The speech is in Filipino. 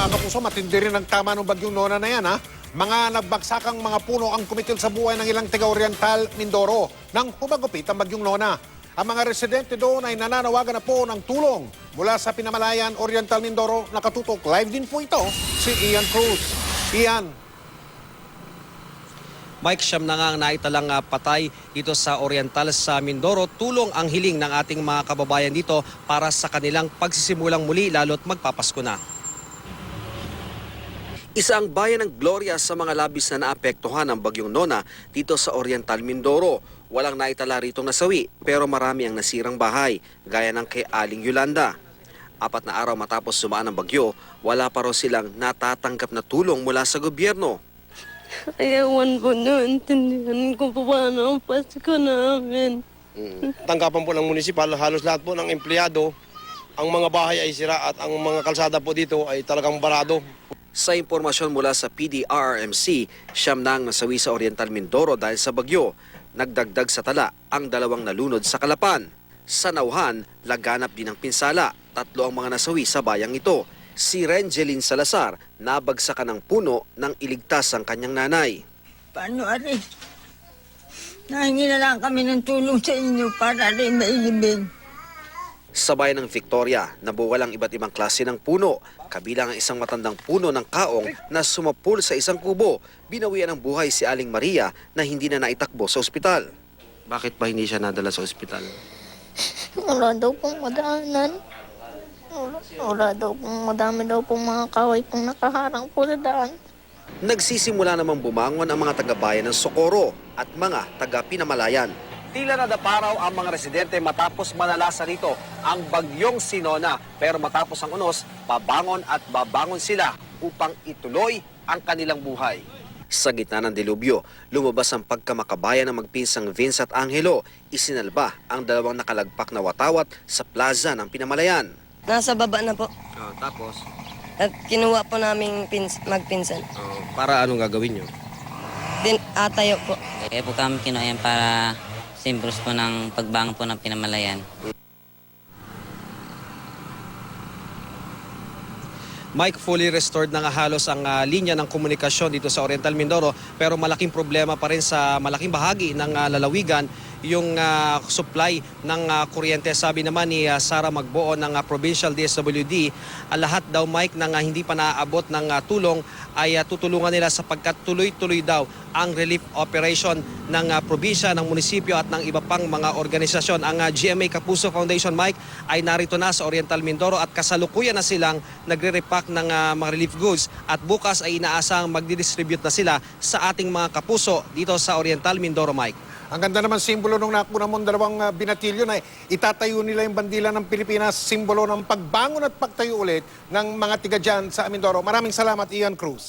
mga kapuso, matindi rin ang tama ng bagyong Nona na yan, ha? Mga nagbagsakang mga puno ang kumitil sa buhay ng ilang taga-Oriental Mindoro nang humagupit ang bagyong Nona. Ang mga residente doon ay nananawagan na po ng tulong mula sa Pinamalayan Oriental Mindoro. Nakatutok live din po ito si Ian Cruz. Ian. Mike, siyam na nga ang naitalang patay dito sa Oriental sa Mindoro. Tulong ang hiling ng ating mga kababayan dito para sa kanilang pagsisimulang muli lalo't magpapasko na. Isa ang bayan ng Gloria sa mga labis na naapektuhan ng bagyong Nona dito sa Oriental Mindoro. Walang naitala ritong nasawi pero marami ang nasirang bahay gaya ng kay Aling Yolanda. 4 na araw matapos sumaan ang bagyo, wala pa raw silang natatanggap na tulong mula sa gobyerno. Ayawan po naintindihan ko po paano ang Pasko namin. Tanggapan po ng munisipal, halos lahat po ng empleyado, ang mga bahay ay sira at ang mga kalsada po dito ay talagang barado. Sa impormasyon mula sa PDRRMC, siyam na ang nasawi sa Oriental Mindoro dahil sa bagyo. Nagdagdag sa tala ang 2 nalunod sa Kalapan. Sa Nauhan, laganap din ang pinsala. 3 ang mga nasawi sa bayang ito. Si Renjeline Salazar, nabagsakan ng puno nang iligtas ang kanyang nanay. Paano ari? Nahingi na lang kami ng tulong sa inyo para rin mailibing. Sa bayan ng Victoria, nabuwal ang iba't ibang klase ng puno. Kabilang ang isang matandang puno ng kaong na sumapul sa isang kubo. Binawian ng buhay si Aling Maria na hindi na naitakbo sa ospital. Bakit ba hindi siya nadala sa ospital? Wala daw pong madaanan. Wala daw pong madami daw pong mga kaway pong nakaharang po sa daan. Nagsisimula namang bumangon ang mga taga-bayan ng Socorro at mga taga-Pinamalayan. Tila nadaparaw ang mga residente matapos manalasa rito ang bagyong Sinona. Pero matapos ang unos, babangon at babangon sila upang ituloy ang kanilang buhay. Sa gitna ng dilubyo, lumabas ang pagkamakabayan ng magpinsang Vince at Angelo. Isinalba ang 2 nakalagpak na watawat sa plaza ng Pinamalayan. Nasa baba na po. Tapos? At kinuha po namin magpinsan. Para anong gagawin nyo? Tayo po. Kaya po kami kinuha yan para simbros po ng pagbangon po ng Pinamalayan. Mike, fully restored na nga halos ang linya ng komunikasyon dito sa Oriental Mindoro, pero malaking problema pa rin sa malaking bahagi ng lalawigan yung supply ng kuryente. Sabi naman ni Sara Magbuo ng Provincial DSWD, lahat daw, Mike, ng hindi pa naaabot ng tulong ay tutulungan nila sapagkat tuloy-tuloy daw ang relief operation ng probinsya, ng munisipyo at ng iba pang mga organisasyon. Ang GMA Kapuso Foundation, Mike, ay narito na sa Oriental Mindoro at kasalukuyan na silang nagre-repack ng mga relief goods at bukas ay inaasang magdidistribute na sila sa ating mga kapuso dito sa Oriental Mindoro, Mike. Ang ganda naman simbolo nung nakuna mong 2 binatilyo na itatayo nila yung bandila ng Pilipinas, simbolo ng pagbangon at pagtayo ulit ng mga tiga dyan sa Mindoro. Maraming salamat, Ian Cruz.